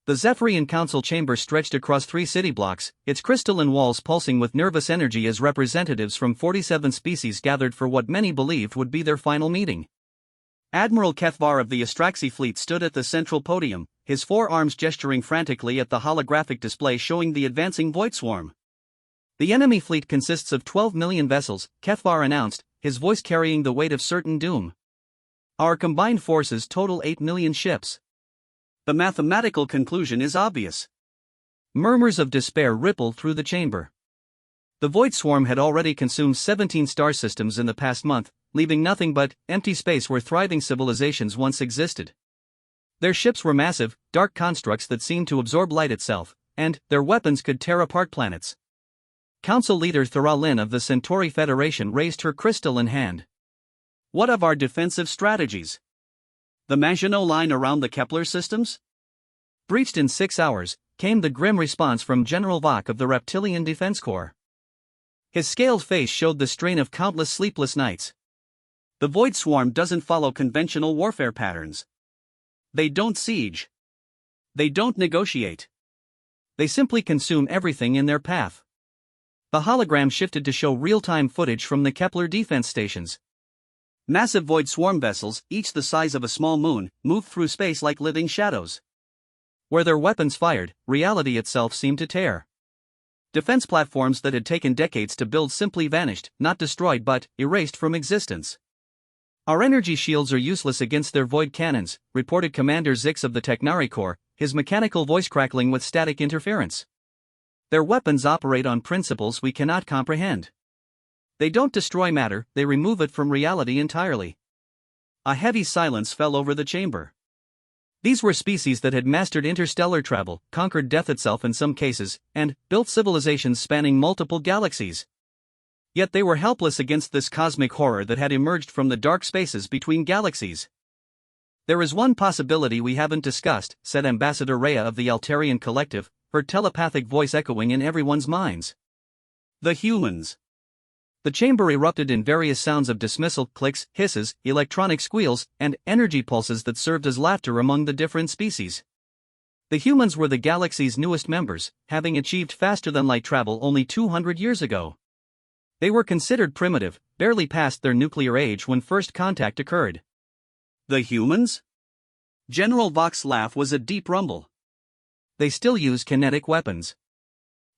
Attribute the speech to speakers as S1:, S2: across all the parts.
S1: The Zephyrian Council chamber stretched across 3 city blocks, its crystalline walls pulsing with nervous energy as representatives from 47 species gathered for what many believed would be their final meeting. Admiral Kethvar of the Astraxi fleet stood at the central podium, his 4 arms gesturing frantically at the holographic display showing the advancing void swarm. The enemy fleet consists of 12 million vessels, Kethvar announced, his voice carrying the weight of certain doom. Our combined forces total 8 million ships. The mathematical conclusion is obvious. Murmurs of despair rippled through the chamber. The void swarm had already consumed 17 star systems in the past month, leaving nothing but empty space where thriving civilizations once existed. Their ships were massive, dark constructs that seemed to absorb light itself, and their weapons could tear apart planets. Council leader Thera Lynn of the Centauri Federation raised her crystalline hand. What of our defensive strategies? The Maginot Line around the Kepler systems? Breached in 6 hours, came the grim response from General Vok of the Reptilian Defense Corps. His scaled face showed the strain of countless sleepless nights. The void swarm doesn't follow conventional warfare patterns. They don't siege. They don't negotiate. They simply consume everything in their path. The hologram shifted to show real-time footage from the Kepler defense stations. Massive void swarm vessels, each the size of a small moon, moved through space like living shadows. Where their weapons fired, reality itself seemed to tear. Defense platforms that had taken decades to build simply vanished, not destroyed but erased from existence. Our energy shields are useless against their void cannons, reported Commander Zix of the Technari Corps, his mechanical voice crackling with static interference. Their weapons operate on principles we cannot comprehend. They don't destroy matter, they remove it from reality entirely. A heavy silence fell over the chamber. These were species that had mastered interstellar travel, conquered death itself in some cases, and built civilizations spanning multiple galaxies. Yet they were helpless against this cosmic horror that had emerged from the dark spaces between galaxies. There is one possibility we haven't discussed, said Ambassador Rhea of the Altarian Collective, her telepathic voice echoing in everyone's minds. The humans. The chamber erupted in various sounds of dismissal, clicks, hisses, electronic squeals, and energy pulses that served as laughter among the different species. The humans were the galaxy's newest members, having achieved faster-than-light travel only 200 years ago. They were considered primitive, barely past their nuclear age when first contact occurred. The humans? General Vok's laugh was a deep rumble. They still use kinetic weapons.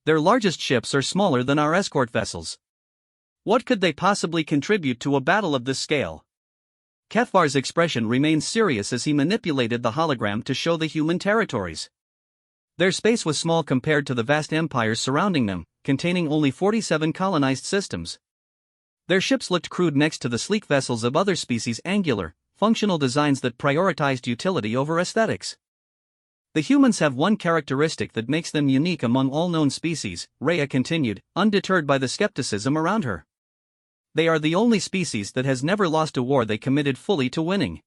S1: Their largest ships are smaller than our escort vessels. What could they possibly contribute to a battle of this scale? Kethvar's expression remained serious as he manipulated the hologram to show the human territories. Their space was small compared to the vast empires surrounding them, containing only 47 colonized systems. Their ships looked crude next to the sleek vessels of other species, angular, functional designs that prioritized utility over aesthetics. The humans have one characteristic that makes them unique among all known species, Rhea continued, undeterred by the skepticism around her. They are the only species that has never lost a war they committed fully to winning.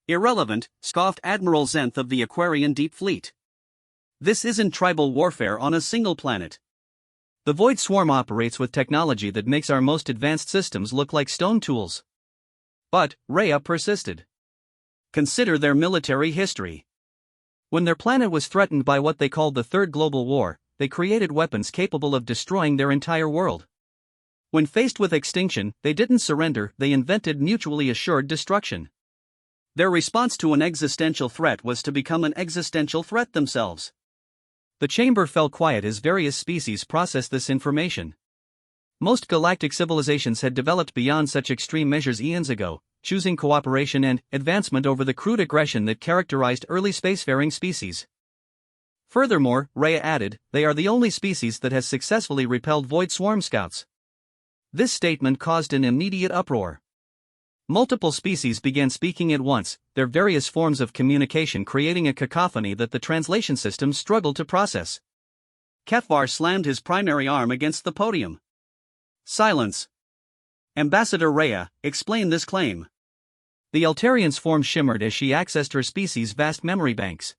S1: Irrelevant, scoffed Admiral Zenth of the Aquarian Deep Fleet. This isn't tribal warfare on a single planet. The Void Swarm operates with technology that makes our most advanced systems look like stone tools. But, Rhea persisted. Consider their military history. When their planet was threatened by what they called the Third Global War, they created weapons capable of destroying their entire world. When faced with extinction, they didn't surrender, they invented mutually assured destruction. Their response to an existential threat was to become an existential threat themselves. The chamber fell quiet as various species processed this information. Most galactic civilizations had developed beyond such extreme measures eons ago, choosing cooperation and advancement over the crude aggression that characterized early spacefaring species. Furthermore, Rhea added, they are the only species that has successfully repelled Void Swarm scouts. This statement caused an immediate uproar. Multiple species began speaking at once, their various forms of communication creating a cacophony that the translation system struggled to process. Kethvar slammed his primary arm against the podium. Silence. Ambassador Rhea, explain this claim. The Altarian's form shimmered as she accessed her species' vast memory banks.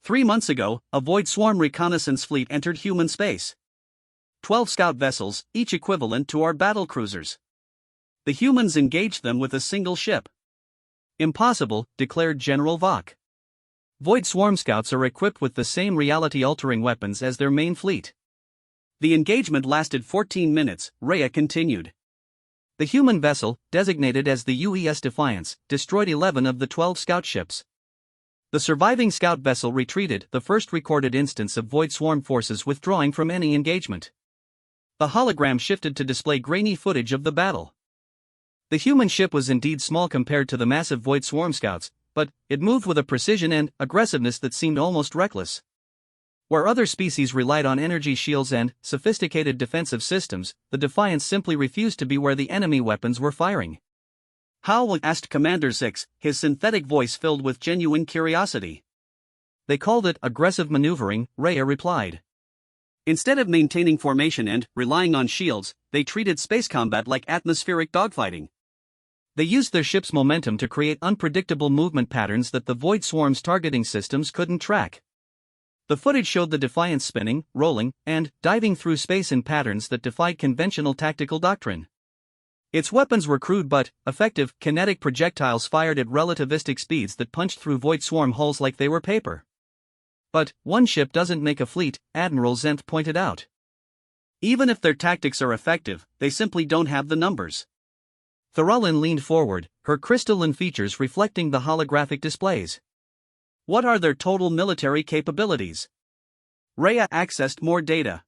S1: 3 months ago, a Void Swarm reconnaissance fleet entered human space. 12 scout vessels, each equivalent to our battle cruisers. The humans engaged them with a single ship. Impossible, declared General Vok. Void Swarm Scouts are equipped with the same reality-altering weapons as their main fleet. The engagement lasted 14 minutes, Rhea continued. The human vessel, designated as the UES Defiance, destroyed 11 of the 12 scout ships. The surviving scout vessel retreated, the first recorded instance of Void Swarm forces withdrawing from any engagement. The hologram shifted to display grainy footage of the battle. The human ship was indeed small compared to the massive Void Swarm Scouts, but it moved with a precision and aggressiveness that seemed almost reckless. Where other species relied on energy shields and sophisticated defensive systems, the Defiance simply refused to be where the enemy weapons were firing. How? Asked Commander Six, his synthetic voice filled with genuine curiosity. They called it aggressive maneuvering, Rhea replied. Instead of maintaining formation and relying on shields, they treated space combat like atmospheric dogfighting. They used their ship's momentum to create unpredictable movement patterns that the Void Swarm's targeting systems couldn't track. The footage showed the Defiance spinning, rolling, and diving through space in patterns that defied conventional tactical doctrine. Its weapons were crude but effective, kinetic projectiles fired at relativistic speeds that punched through Void Swarm hulls like they were paper. But one ship doesn't make a fleet, Admiral Zenth pointed out. Even if their tactics are effective, they simply don't have the numbers. Thoralin leaned forward, her crystalline features reflecting the holographic displays. What are their total military capabilities? Rhea accessed more data.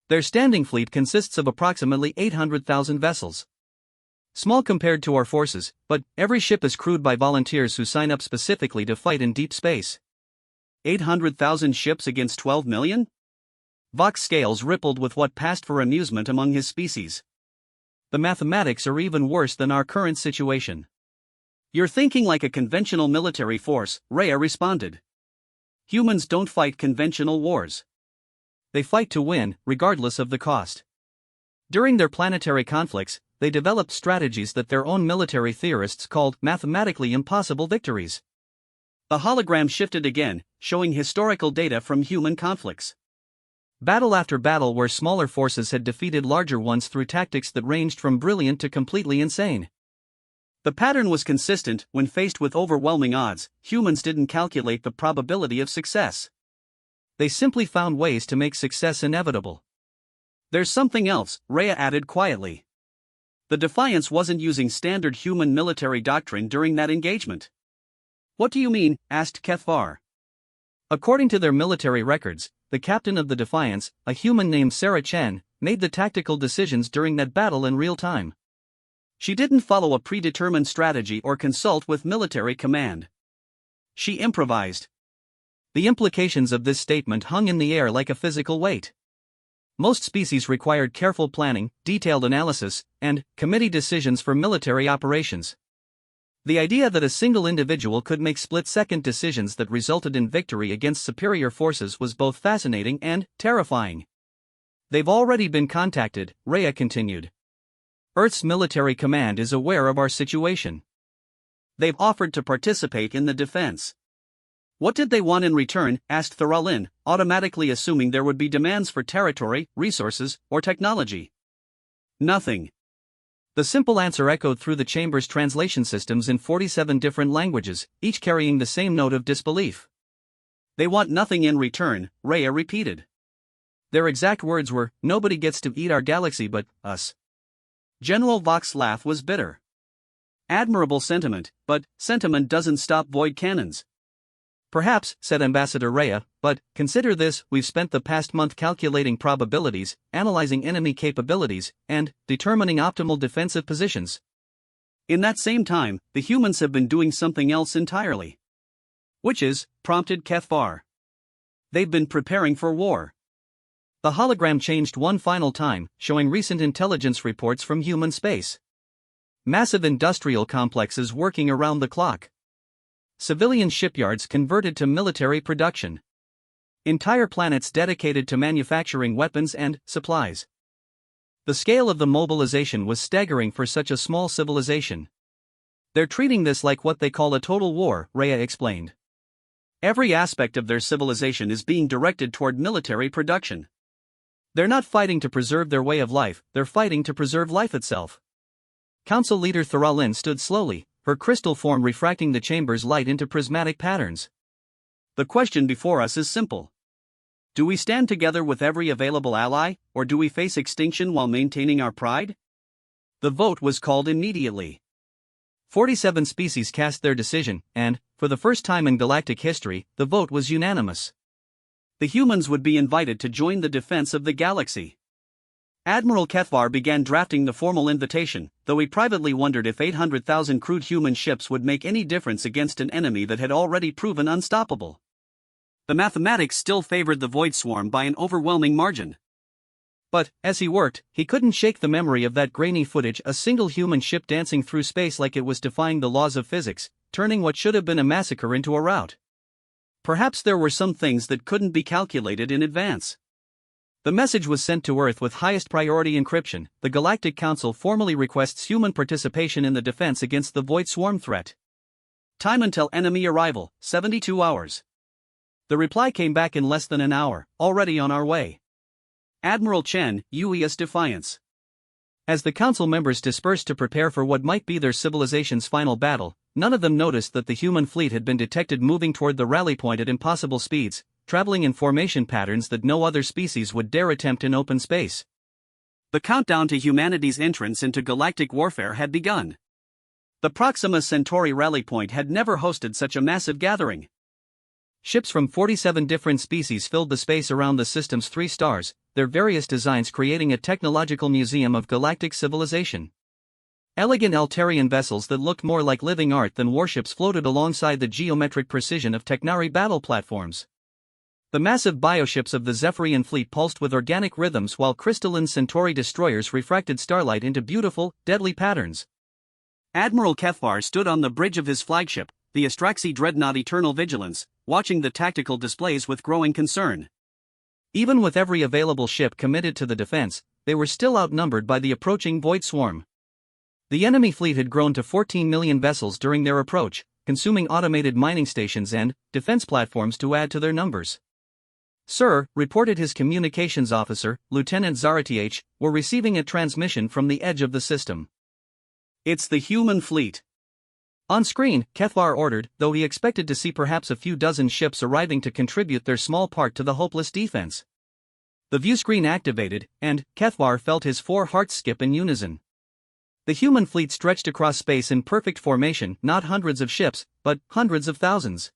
S1: Their standing fleet consists of approximately 800,000 vessels. Small compared to our forces, but every ship is crewed by volunteers who sign up specifically to fight in deep space. 800,000 ships against 12 million? Vox's scales rippled with what passed for amusement among his species. The mathematics are even worse than our current situation. You're thinking like a conventional military force, Rhea responded. Humans don't fight conventional wars. They fight to win, regardless of the cost. During their planetary conflicts, they developed strategies that their own military theorists called mathematically impossible victories. The hologram shifted again, showing historical data from human conflicts. Battle after battle where smaller forces had defeated larger ones through tactics that ranged from brilliant to completely insane. The pattern was consistent: when faced with overwhelming odds, humans didn't calculate the probability of success. They simply found ways to make success inevitable. There's something else, Rhea added quietly. The Defiance wasn't using standard human military doctrine during that engagement. What do you mean? Asked Kethvar. According to their military records, the captain of the Defiance, a human named Sarah Chen, made the tactical decisions during that battle in real time. She didn't follow a predetermined strategy or consult with military command. She improvised. The implications of this statement hung in the air like a physical weight. Most species required careful planning, detailed analysis, and committee decisions for military operations. The idea that a single individual could make split-second decisions that resulted in victory against superior forces was both fascinating and terrifying. They've already been contacted, Rhea continued. Earth's military command is aware of our situation. They've offered to participate in the defense. What did they want in return? Asked Thoralin, automatically assuming there would be demands for territory, resources, or technology. Nothing. The simple answer echoed through the chamber's translation systems in 47 different languages, each carrying the same note of disbelief. They want nothing in return, Rhea repeated. Their exact words were, "Nobody gets to eat our galaxy but us." General Vox's laugh was bitter. Admirable sentiment, but sentiment doesn't stop void cannons. Perhaps, said Ambassador Rhea, but consider this: we've spent the past month calculating probabilities, analyzing enemy capabilities, and determining optimal defensive positions. In that same time, the humans have been doing something else entirely. Which is, prompted Kethvar. They've been preparing for war. The hologram changed one final time, showing recent intelligence reports from human space. Massive industrial complexes working around the clock. Civilian shipyards converted to military production. Entire planets dedicated to manufacturing weapons and supplies. The scale of the mobilization was staggering for such a small civilization. They're treating this like what they call a total war, Rhea explained. Every aspect of their civilization is being directed toward military production. They're not fighting to preserve their way of life, they're fighting to preserve life itself. Council leader Thoralin stood slowly, her crystal form refracting the chamber's light into prismatic patterns. The question before us is simple. Do we stand together with every available ally, or do we face extinction while maintaining our pride? The vote was called immediately. 47 species cast their decision, and, for the first time in galactic history, the vote was unanimous. The humans would be invited to join the defense of the galaxy. Admiral Kethvar began drafting the formal invitation, though he privately wondered if 800,000 crude human ships would make any difference against an enemy that had already proven unstoppable. The mathematics still favored the Void Swarm by an overwhelming margin. But, as he worked, he couldn't shake the memory of that grainy footage, a single human ship dancing through space like it was defying the laws of physics, turning what should have been a massacre into a rout. Perhaps there were some things that couldn't be calculated in advance. The message was sent to Earth with highest priority encryption. The Galactic Council formally requests human participation in the defense against the Void Swarm threat. Time until enemy arrival, 72 hours. The reply came back in less than an hour, already on our way. Admiral Chen, UES Defiance. As the council members dispersed to prepare for what might be their civilization's final battle, none of them noticed that the human fleet had been detected moving toward the rally point at impossible speeds, traveling in formation patterns that no other species would dare attempt in open space. The countdown to humanity's entrance into galactic warfare had begun. The Proxima Centauri rally point had never hosted such a massive gathering. Ships from 47 different species filled the space around the system's 3 stars, their various designs creating a technological museum of galactic civilization. Elegant Altarian vessels that looked more like living art than warships floated alongside the geometric precision of Technari battle platforms. The massive bioships of the Zephyrian fleet pulsed with organic rhythms while crystalline Centauri destroyers refracted starlight into beautiful, deadly patterns. Admiral Kethvar stood on the bridge of his flagship, the Astraxi Dreadnought Eternal Vigilance, watching the tactical displays with growing concern. Even with every available ship committed to the defense, they were still outnumbered by the approaching Void Swarm. The enemy fleet had grown to 14 million vessels during their approach, consuming automated mining stations and defense platforms to add to their numbers. "Sir," reported his communications officer, Lieutenant Zaratiech, "we're receiving a transmission from the edge of the system. It's the human fleet." On screen, Kethvar ordered, though he expected to see perhaps a few dozen ships arriving to contribute their small part to the hopeless defense. The view screen activated, and Kethvar felt his 4 hearts skip in unison. The human fleet stretched across space in perfect formation, not hundreds of ships, but hundreds of thousands.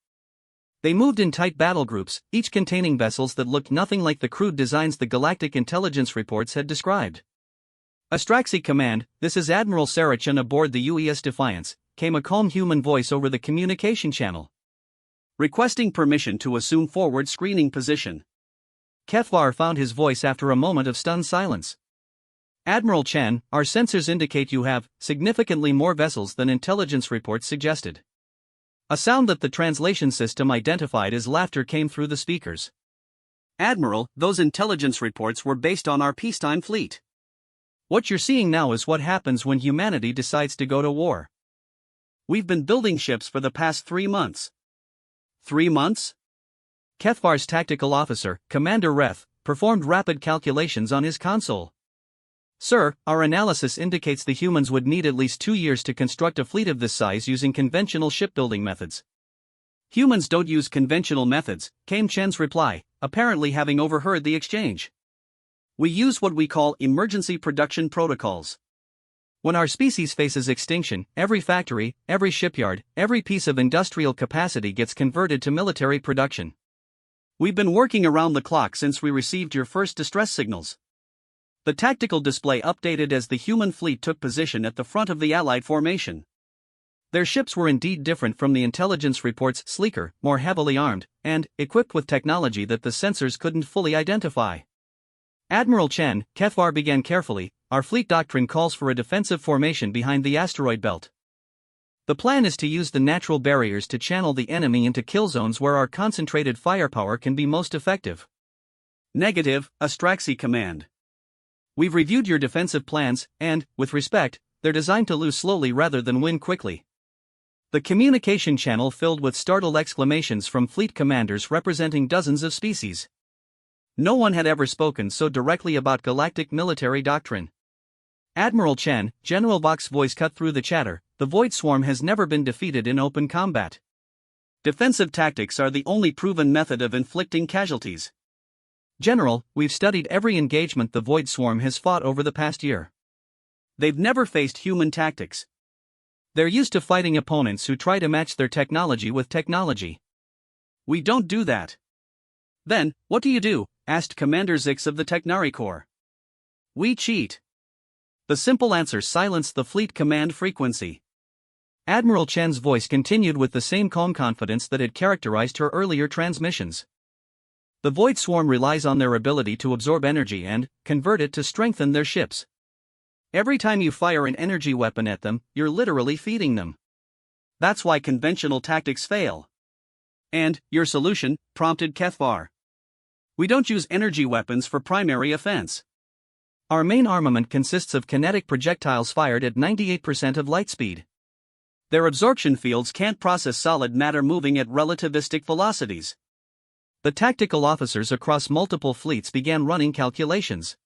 S1: They moved in tight battle groups, each containing vessels that looked nothing like the crude designs the galactic intelligence reports had described. "Astraxi Command, this is Admiral Sarachan aboard the UES Defiance," came a calm human voice over the communication channel. "Requesting permission to assume forward screening position." Kethvar found his voice after a moment of stunned silence. "Admiral Chen, our sensors indicate you have significantly more vessels than intelligence reports suggested." A sound that the translation system identified as laughter came through the speakers. "Admiral, those intelligence reports were based on our peacetime fleet. What you're seeing now is what happens when humanity decides to go to war. We've been building ships for the past 3 months." 3 months? Kethvar's tactical officer, Commander Reth, performed rapid calculations on his console. "Sir, our analysis indicates the humans would need at least 2 years to construct a fleet of this size using conventional shipbuilding methods." "Humans don't use conventional methods," came Chen's reply, apparently having overheard the exchange. "We use what we call emergency production protocols. When our species faces extinction, every factory, every shipyard, every piece of industrial capacity gets converted to military production. We've been working around the clock since we received your first distress signals." The tactical display updated as the human fleet took position at the front of the Allied formation. Their ships were indeed different from the intelligence reports, sleeker, more heavily armed, and equipped with technology that the sensors couldn't fully identify. "Admiral Chen," Kethvar began carefully, "our fleet doctrine calls for a defensive formation behind the asteroid belt. The plan is to use the natural barriers to channel the enemy into kill zones where our concentrated firepower can be most effective." "Negative, Astraxi Command. We've reviewed your defensive plans, and, with respect, they're designed to lose slowly rather than win quickly." The communication channel filled with startled exclamations from fleet commanders representing dozens of species. No one had ever spoken so directly about galactic military doctrine. "Admiral Chen," General Bach's voice cut through the chatter, "the Void Swarm has never been defeated in open combat.
S2: Defensive tactics are the only proven method of inflicting casualties.
S1: General, we've studied every engagement the Void Swarm has fought over the past year.
S2: They've never faced human tactics.
S1: They're used to fighting opponents who try to match their technology with technology.
S2: We don't do that.
S1: Then, what do you do? Asked Commander Zix of the Technari Corps.
S2: We cheat.
S1: The simple answer silenced the fleet command frequency. Admiral Chen's voice continued with the same calm confidence that had characterized her earlier transmissions. The Void Swarm relies on their ability to absorb energy and convert it to strengthen their ships. Every time you fire an energy weapon at them, you're literally feeding them.
S2: That's why conventional tactics fail.
S1: And your solution, prompted Kethvar.
S2: We don't use energy weapons for primary offense.
S1: Our main armament consists of kinetic projectiles fired at 98% of light speed.
S2: Their absorption fields can't process solid matter moving at relativistic velocities.
S1: The tactical officers across multiple fleets began running calculations.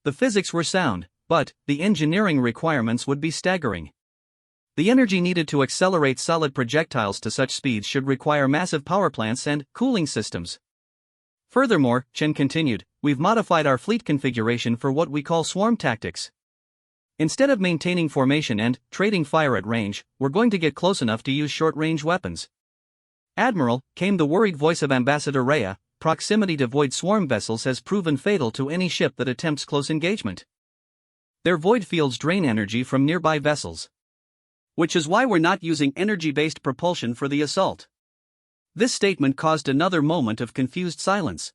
S1: The physics were sound, but the engineering requirements would be staggering. The energy needed to accelerate solid projectiles to such speeds should require massive power plants and cooling systems. Furthermore, Chen continued, we've modified our fleet configuration for what we call swarm tactics. Instead of maintaining formation and trading fire at range, we're going to get close enough to use short-range weapons. Admiral, came the worried voice of Ambassador Rhea, proximity to Void Swarm vessels has proven fatal to any ship that attempts close engagement. Their void fields drain energy from nearby vessels.
S2: Which is why we're not using energy-based propulsion for the assault.
S1: This statement caused another moment of confused silence.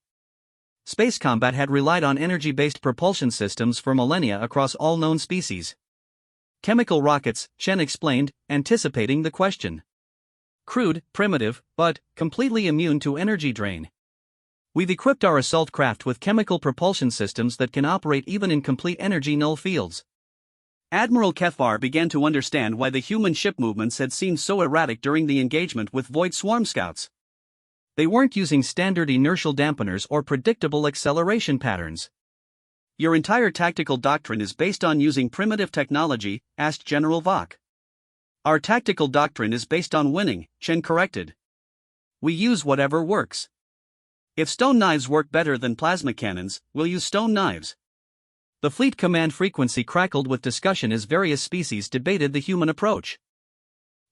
S1: Space combat had relied on energy-based propulsion systems for millennia across all known species. Chemical rockets, Chen explained, anticipating the question. Crude, primitive, but completely immune to energy drain. We've equipped our assault craft with chemical propulsion systems that can operate even in complete energy null fields.
S2: Admiral Kethvar began to understand why the human ship movements had seemed so erratic during the engagement with Void Swarm scouts.
S1: They weren't using standard inertial dampeners or predictable acceleration patterns.
S2: Your entire tactical doctrine is based on using primitive technology, asked General Vok.
S1: Our tactical doctrine is based on winning, Chen corrected.
S2: We use whatever works. If stone knives work better than plasma cannons, we'll use stone knives.
S1: The fleet command frequency crackled with discussion as various species debated the human approach.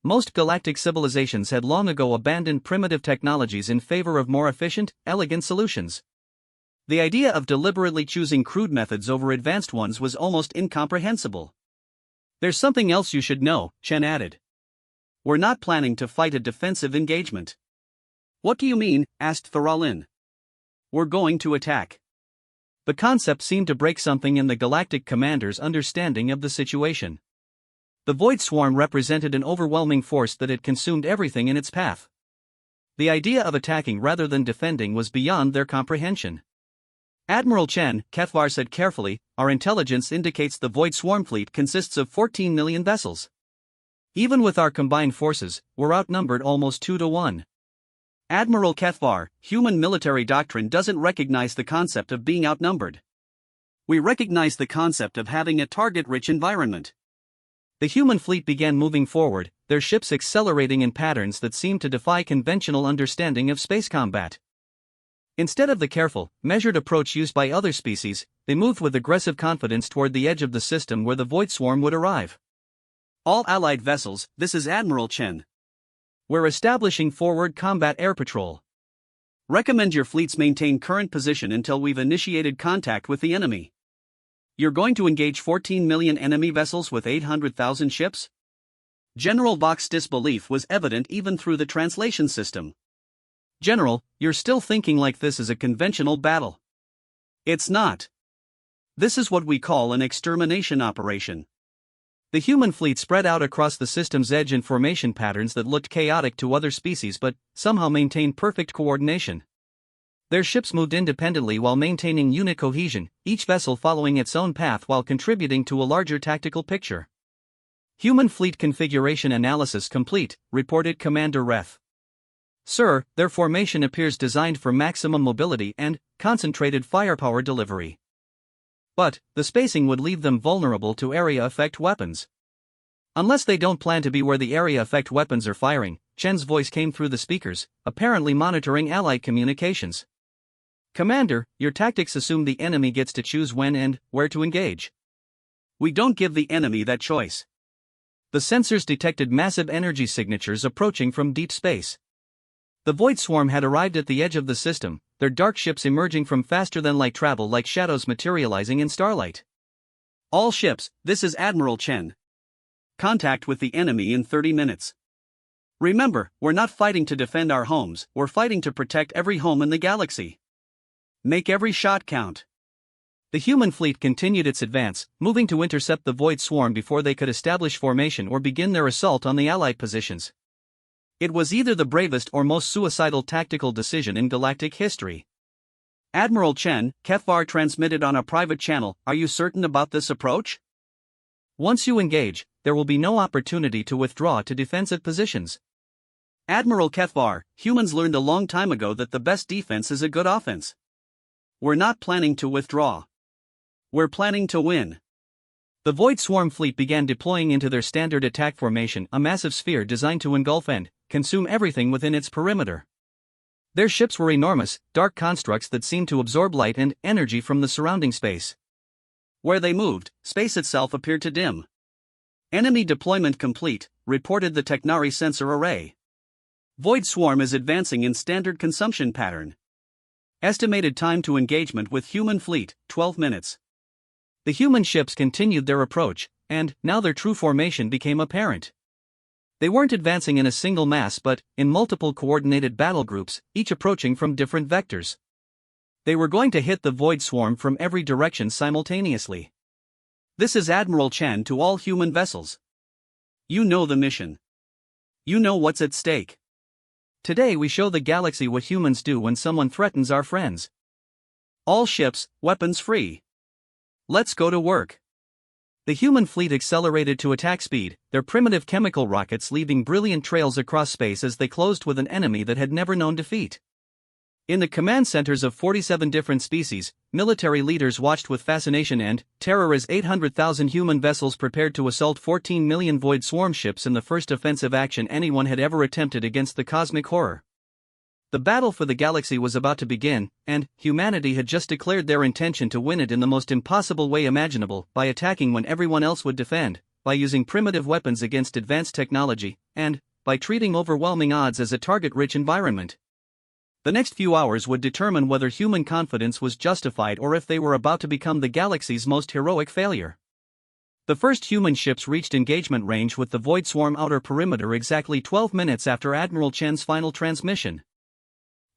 S1: Most galactic civilizations had long ago abandoned primitive technologies in favor of more efficient, elegant solutions. The idea of deliberately choosing crude methods over advanced ones was almost incomprehensible.
S2: There's something else you should know, Chen added. We're not planning to fight a defensive engagement.
S1: What do you mean? Asked Thoralin.
S2: We're going to attack.
S1: The concept seemed to break something in the galactic commander's understanding of the situation. The Void Swarm represented an overwhelming force that had consumed everything in its path. The idea of attacking rather than defending was beyond their comprehension. Admiral Chen, Kethvar said carefully, our intelligence indicates the Void Swarm fleet consists of 14 million vessels. Even with our combined forces, we're outnumbered almost 2 to 1.
S2: Admiral Kethvar, human military doctrine doesn't recognize the concept of being outnumbered. We recognize the concept of having a target-rich environment.
S1: The human fleet began moving forward, their ships accelerating in patterns that seemed to defy conventional understanding of space combat. Instead of the careful, measured approach used by other species, they moved with aggressive confidence toward the edge of the system where the Void Swarm would arrive.
S2: All Allied vessels, this is Admiral Chen.
S1: We're establishing forward combat air patrol.
S2: Recommend your fleets maintain current position until we've initiated contact with the enemy. You're going to engage 14 million enemy vessels with 800,000 ships? General Vok's disbelief was evident even through the translation system.
S1: General, you're still thinking like this is a conventional battle.
S2: It's not. This is what we call an extermination operation.
S1: The human fleet spread out across the system's edge in formation patterns that looked chaotic to other species but somehow maintained perfect coordination. Their ships moved independently while maintaining unit cohesion, each vessel following its own path while contributing to a larger tactical picture. Human fleet configuration analysis complete, reported Commander Reth. Sir, their formation appears designed for maximum mobility and concentrated firepower delivery. But the spacing would leave them vulnerable to area effect weapons. Unless they don't plan to be where the area effect weapons are firing, Chen's voice came through the speakers, apparently monitoring Allied communications. Commander, your tactics assume the enemy gets to choose when and where to engage.
S2: We don't give the enemy that choice.
S1: The sensors detected massive energy signatures approaching from deep space. The Void Swarm had arrived at the edge of the system, their dark ships emerging from faster-than-light travel like shadows materializing in starlight.
S2: All ships, this is Admiral Chen. Contact with the enemy in 30 minutes. Remember, we're not fighting to defend our homes, we're fighting to protect every home in the galaxy. Make every shot count.
S1: The human fleet continued its advance, moving to intercept the Void Swarm before they could establish formation or begin their assault on the Allied positions. It was either the bravest or most suicidal tactical decision in galactic history.
S2: Admiral Chen, HFY transmitted on a private channel, are you certain about this approach?
S1: Once you engage, there will be no opportunity to withdraw to defensive positions.
S2: Admiral HFY, humans learned a long time ago that the best defense is a good offense. We're not planning to withdraw. We're planning to win.
S1: The Void Swarm fleet began deploying into their standard attack formation, a massive sphere designed to engulf and consume everything within its perimeter. Their ships were enormous, dark constructs that seemed to absorb light and energy from the surrounding space.
S2: Where they moved, space itself appeared to dim. Enemy deployment complete, reported the Technari sensor array. Void Swarm is advancing in standard consumption pattern. Estimated time to engagement with human fleet, 12 minutes.
S1: The human ships continued their approach, and now their true formation became apparent. They weren't advancing in a single mass but in multiple coordinated battle groups, each approaching from different vectors. They were going to hit the Void Swarm from every direction simultaneously. This is Admiral Chen to all human vessels.
S2: You know the mission. You know what's at stake.
S1: Today we show the galaxy what humans do when someone threatens our friends.
S2: All ships, weapons free. Let's go to work.
S1: The human fleet accelerated to attack speed, their primitive chemical rockets leaving brilliant trails across space as they closed with an enemy that had never known defeat. In the command centers of 47 different species, military leaders watched with fascination and terror as 800,000 human vessels prepared to assault 14 million Void Swarm ships in the first offensive action anyone had ever attempted against the cosmic horror. The battle for the galaxy was about to begin, and humanity had just declared their intention to win it in the most impossible way imaginable, by attacking when everyone else would defend, by using primitive weapons against advanced technology, and by treating overwhelming odds as a target-rich environment. The next few hours would determine whether human confidence was justified or if they were about to become the galaxy's most heroic failure. The first human ships reached engagement range with the Void Swarm outer perimeter exactly 12 minutes after Admiral Chen's final transmission.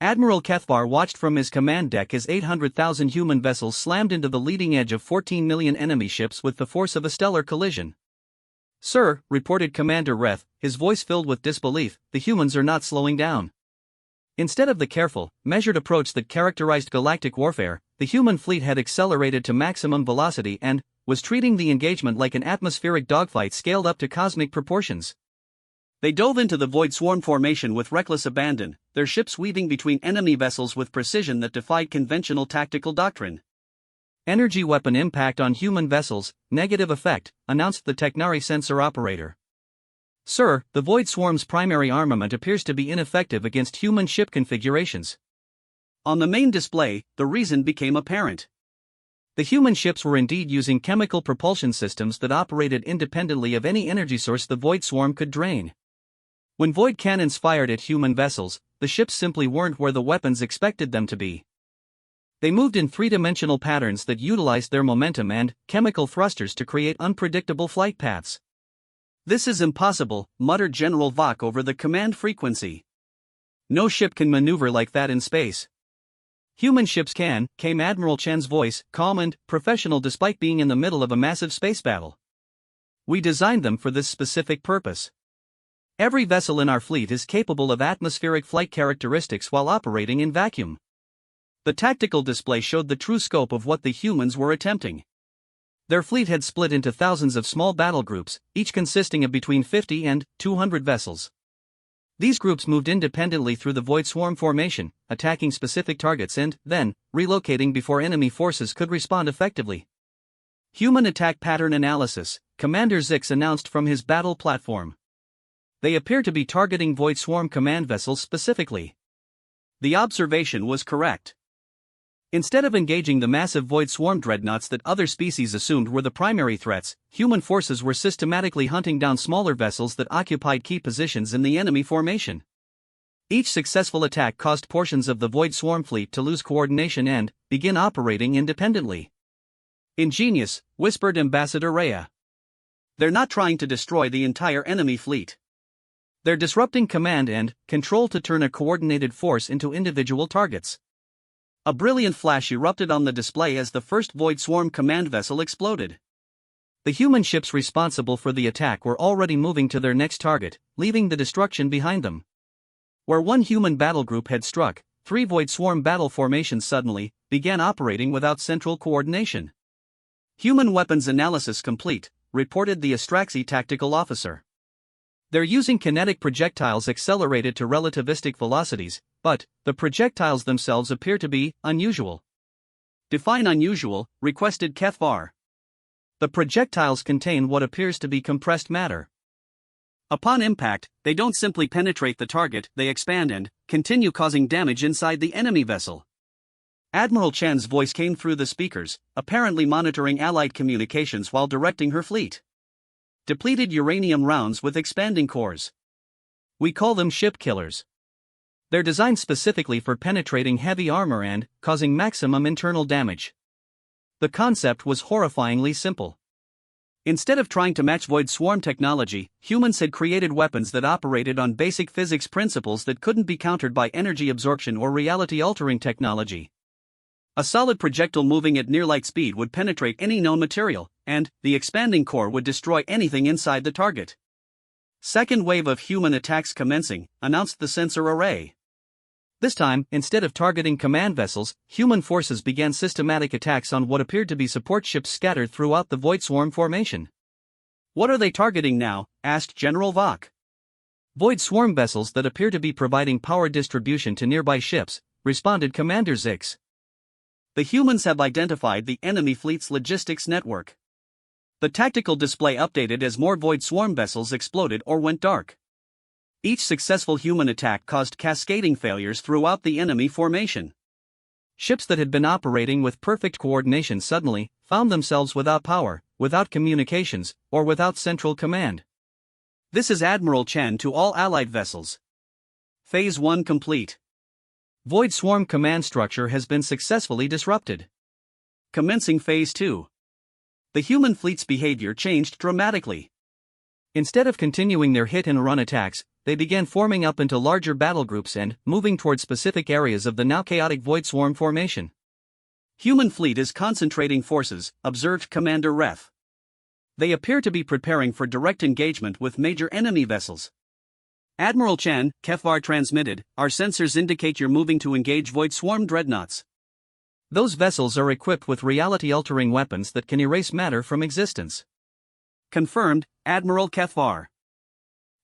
S1: Admiral HFY watched from his command deck as 800,000 human vessels slammed into the leading edge of 14 million enemy ships with the force of a stellar collision. "Sir," reported Commander Reth, his voice filled with disbelief, "the humans are not slowing down." Instead of the careful, measured approach that characterized galactic warfare, the human fleet had accelerated to maximum velocity and was treating the engagement like an atmospheric dogfight scaled up to cosmic proportions.
S2: They dove into the Void Swarm formation with reckless abandon, their ships weaving between enemy vessels with precision that defied conventional tactical doctrine.
S1: "Energy weapon impact on human vessels, negative effect," announced the Technari sensor operator. "Sir, the Void Swarm's primary armament appears to be ineffective against human ship configurations."
S2: On the main display, the reason became apparent.
S1: The human ships were indeed using chemical propulsion systems that operated independently of any energy source the Void Swarm could drain. When void cannons fired at human vessels, the ships simply weren't where the weapons expected them to be. They moved in three-dimensional patterns that utilized their momentum and chemical thrusters to create unpredictable flight paths.
S2: "This is impossible," muttered General Vok over the command frequency.
S1: "No ship can maneuver like that in space." "Human ships can," came Admiral Chen's voice, calm and professional despite being in the middle of a massive space battle. "We designed them for this specific purpose. Every vessel in our fleet is capable of atmospheric flight characteristics while operating in vacuum." The tactical display showed the true scope of what the humans were attempting. Their fleet had split into thousands of small battle groups, each consisting of between 50 and 200 vessels. These groups moved independently through the Void Swarm formation, attacking specific targets and, then, relocating before enemy forces could respond effectively. Human attack pattern analysis, Commander Zix announced from his battle platform. They appear to be targeting Void Swarm command vessels specifically.
S2: The observation was correct.
S1: Instead of engaging the massive Void Swarm dreadnoughts that other species assumed were the primary threats, human forces were systematically hunting down smaller vessels that occupied key positions in the enemy formation. Each successful attack caused portions of the Void Swarm fleet to lose coordination and begin operating independently.
S2: Ingenious, whispered Ambassador Rhea. They're not trying to destroy the entire enemy fleet.
S1: They're disrupting command and control to turn a coordinated force into individual targets.
S2: A brilliant flash erupted on the display as the first Void Swarm command vessel exploded.
S1: The human ships responsible for the attack were already moving to their next target, leaving the destruction behind them. Where one human battle group had struck, 3 Void Swarm battle formations suddenly began operating without central coordination.
S2: Human weapons analysis complete, reported the Astraxi tactical officer.
S1: They're using kinetic projectiles accelerated to relativistic velocities, but the projectiles themselves appear to be unusual.
S2: Define unusual, requested Kethvar.
S1: The projectiles contain what appears to be compressed matter.
S2: Upon impact, they don't simply penetrate the target, they expand and continue causing damage inside the enemy vessel. Admiral Chen's voice came through the speakers, apparently monitoring Allied communications while directing her fleet. Depleted uranium rounds with expanding cores.
S1: We call them ship killers. They're designed specifically for penetrating heavy armor and causing maximum internal damage. The concept was horrifyingly simple.
S2: Instead of trying to match Void Swarm technology, humans had created weapons that operated on basic physics principles that couldn't be countered by energy absorption or reality-altering technology. A solid projectile moving at near light speed would penetrate any known material, and the expanding core would destroy anything inside the target. Second wave of human attacks commencing, announced the sensor array.
S1: This time, instead of targeting command vessels, human forces began systematic attacks on what appeared to be support ships scattered throughout the Void Swarm formation.
S2: What are they targeting now? Asked General Vok.
S1: Void Swarm vessels that appear to be providing power distribution to nearby ships, responded Commander Zix.
S2: The humans have identified the enemy fleet's logistics network. The tactical display updated as more Void Swarm vessels exploded or went dark. Each successful human attack caused cascading failures throughout the enemy formation.
S1: Ships that had been operating with perfect coordination suddenly found themselves without power, without communications, or without central command.
S2: This is Admiral Chen to all Allied vessels. Phase 1 complete.
S1: Void Swarm command structure has been successfully disrupted.
S2: Commencing Phase 2. The human fleet's behavior changed dramatically.
S1: Instead of continuing their hit-and-run attacks, they began forming up into larger battle groups and moving toward specific areas of the now chaotic Void Swarm formation.
S2: Human fleet is concentrating forces, observed Commander Ref. They appear to be preparing for direct engagement with major enemy vessels. Admiral Chen, Kethvar transmitted, our sensors indicate you're moving to engage Void Swarm dreadnoughts.
S1: Those vessels are equipped with reality-altering weapons that can erase matter from existence.
S2: Confirmed, Admiral Kethvar.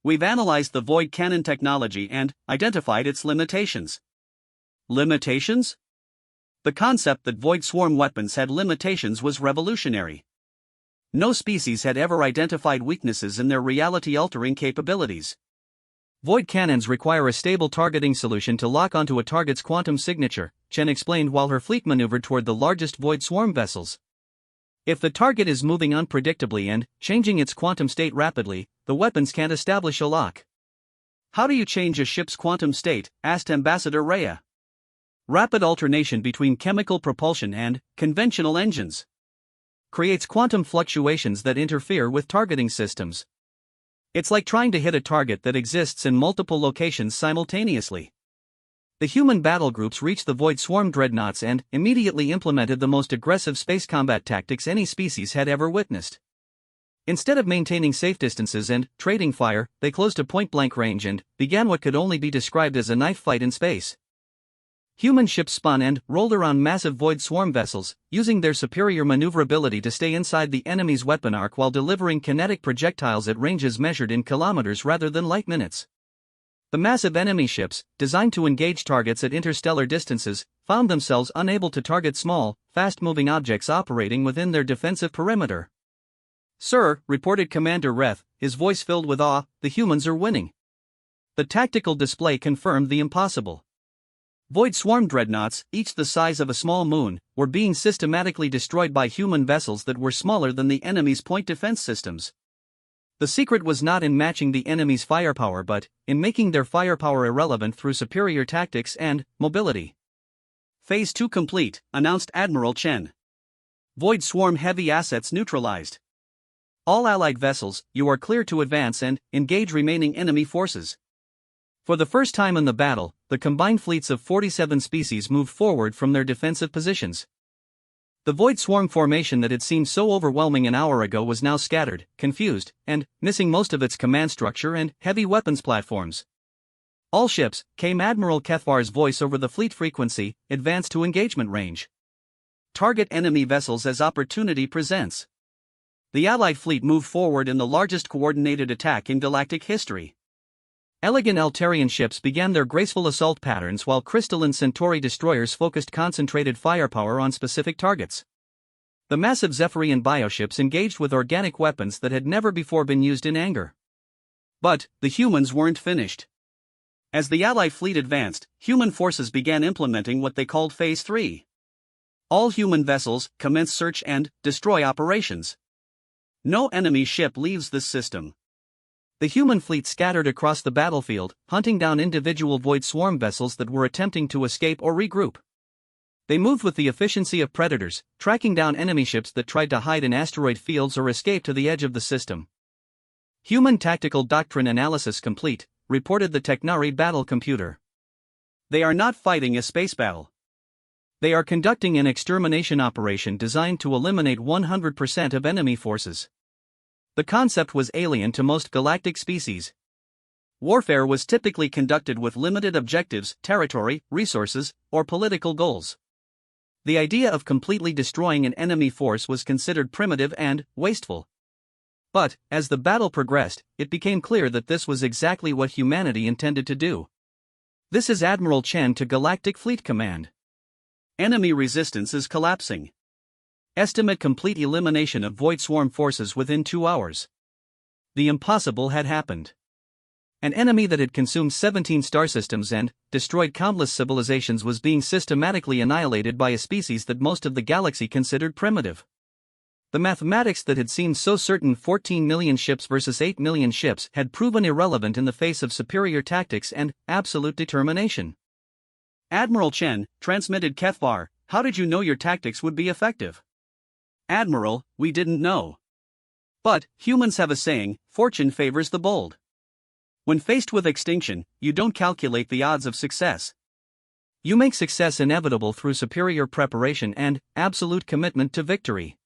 S2: We've analyzed the Void Cannon technology and identified its limitations. Limitations? The concept that Void Swarm weapons had limitations was revolutionary. No species had ever identified weaknesses in their reality-altering capabilities.
S1: Void cannons require a stable targeting solution to lock onto a target's quantum signature, Chen explained while her fleet maneuvered toward the largest Void Swarm vessels. If the target is moving unpredictably and changing its quantum state rapidly, the weapons can't establish a lock.
S2: How do you change a ship's quantum state? Asked Ambassador Rhea.
S1: Rapid alternation between chemical propulsion and conventional engines creates quantum fluctuations that interfere with targeting systems. It's like trying to hit a target that exists in multiple locations simultaneously. The human battle groups reached the Void Swarm dreadnoughts and immediately implemented the most aggressive space combat tactics any species had ever witnessed. Instead of maintaining safe distances and trading fire, they closed to point-blank range and began what could only be described as a knife fight in space. Human ships spun and rolled around massive Void Swarm vessels, using their superior maneuverability to stay inside the enemy's weapon arc while delivering kinetic projectiles at ranges measured in kilometers rather than light minutes. The massive enemy ships, designed to engage targets at interstellar distances, found themselves unable to target small, fast-moving objects operating within their defensive perimeter. "Sir," reported Commander Reth, his voice filled with awe, "the humans are winning." The tactical display confirmed the impossible. Void swarm dreadnoughts, each the size of a small moon, were being systematically destroyed by human vessels that were smaller than the enemy's point defense systems. The secret was not in matching the enemy's firepower but in making their firepower irrelevant through superior tactics and mobility.
S2: Phase 2 complete, announced Admiral Chen. Void swarm heavy assets neutralized. All allied vessels, you are clear to advance and engage remaining enemy forces. For the first time in the battle, the combined fleets of 47 species moved forward from their defensive positions. The void swarm formation that had seemed so overwhelming an hour ago was now scattered, confused, and missing most of its command structure and heavy weapons platforms. "All ships," came Admiral Kethvar's voice over the fleet frequency, "advance to engagement range. Target enemy vessels as opportunity presents." The Allied fleet moved forward in the largest coordinated attack in galactic history. Elegant Altarian ships began their graceful assault patterns while crystalline Centauri destroyers focused concentrated firepower on specific targets. The massive Zephyrian bioships engaged with organic weapons that had never before been used in anger. But the humans weren't finished. As the Allied fleet advanced, human forces began implementing what they called Phase 3. All human vessels commence search and destroy operations. No enemy ship leaves this system. The human fleet scattered across the battlefield, hunting down individual void swarm vessels that were attempting to escape or regroup. They moved with the efficiency of predators, tracking down enemy ships that tried to hide in asteroid fields or escape to the edge of the system. "Human tactical doctrine analysis complete," reported the Technari battle computer. "They are not fighting a space battle. They are conducting an extermination operation designed to eliminate 100% of enemy forces." The concept was alien to most galactic species. Warfare was typically conducted with limited objectives, territory, resources, or political goals. The idea of completely destroying an enemy force was considered primitive and wasteful. But, as the battle progressed, it became clear that this was exactly what humanity intended to do. "This is Admiral Chen to Galactic Fleet Command. Enemy resistance is collapsing. Estimate complete elimination of void swarm forces within 2 hours." The impossible had happened. An enemy that had consumed 17 star systems and destroyed countless civilizations was being systematically annihilated by a species that most of the galaxy considered primitive. The mathematics that had seemed so certain, 14 million ships versus 8 million ships, had proven irrelevant in the face of superior tactics and absolute determination. Admiral Chen transmitted Kethvar, "How did you know your tactics would be effective?" "Admiral, we didn't know. But humans have a saying, fortune favors the bold. When faced with extinction, you don't calculate the odds of success. You make success inevitable through superior preparation and absolute commitment to victory."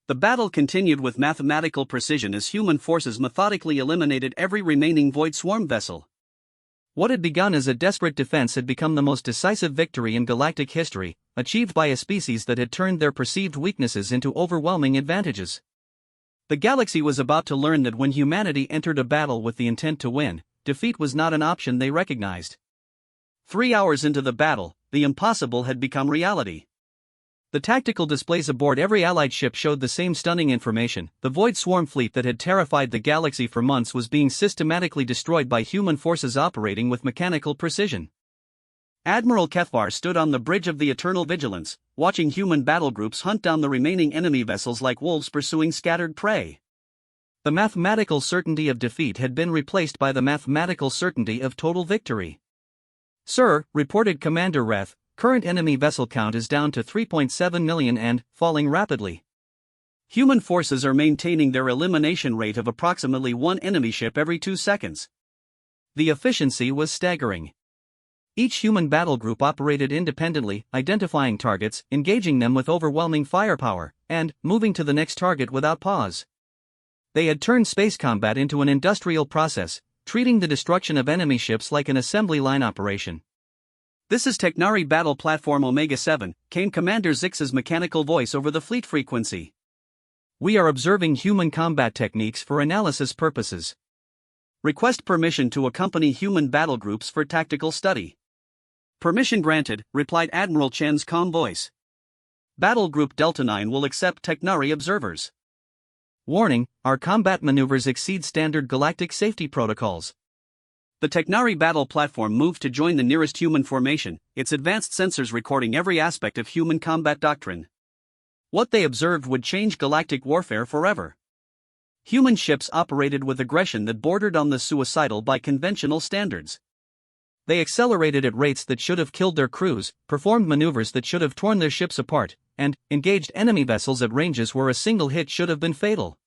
S2: The battle continued with mathematical precision as human forces methodically eliminated every remaining void swarm vessel. What had begun as a desperate defense had become the most decisive victory in galactic history, achieved by a species that had turned their perceived weaknesses into overwhelming advantages. The galaxy was about to learn that when humanity entered a battle with the intent to win, defeat was not an option they recognized. 3 hours into the battle, the impossible had become reality. The tactical displays aboard every Allied ship showed the same stunning information. The void swarm fleet that had terrified the galaxy for months was being systematically destroyed by human forces operating with mechanical precision. Admiral Kethvar stood on the bridge of the Eternal Vigilance, watching human battle groups hunt down the remaining enemy vessels like wolves pursuing scattered prey. The mathematical certainty of defeat had been replaced by the mathematical certainty of total victory. "Sir," reported Commander Reth, "current enemy vessel count is down to 3.7 million and falling rapidly. Human forces are maintaining their elimination rate of approximately 1 enemy ship every 2 seconds. The efficiency was staggering. Each human battle group operated independently, identifying targets, engaging them with overwhelming firepower, and moving to the next target without pause. They had turned space combat into an industrial process, treating the destruction of enemy ships like an assembly line operation. "This is Technari Battle Platform Omega-7, came Commander Zix's mechanical voice over the fleet frequency. We are observing human combat techniques for analysis purposes. Request permission to accompany human battle groups for tactical study." "Permission granted," replied Admiral Chen's calm voice. "Battle Group Delta 9 will accept Technari observers."
S1: Warning, our combat maneuvers exceed standard galactic safety protocols.
S2: The Technari battle platform moved to join the nearest human formation, its advanced sensors recording every aspect of human combat doctrine. What they observed would change galactic warfare forever. Human ships operated with aggression that bordered on the suicidal by conventional standards. They accelerated at rates that should have killed their crews, performed maneuvers that should have torn their ships apart, and engaged enemy vessels at ranges where a single hit should have been fatal.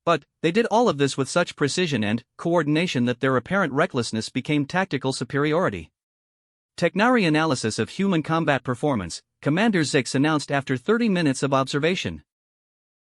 S2: But they did all of this with such precision and coordination that their apparent recklessness became tactical superiority. Technari analysis of human combat performance, Commander Zix announced after 30 minutes of observation.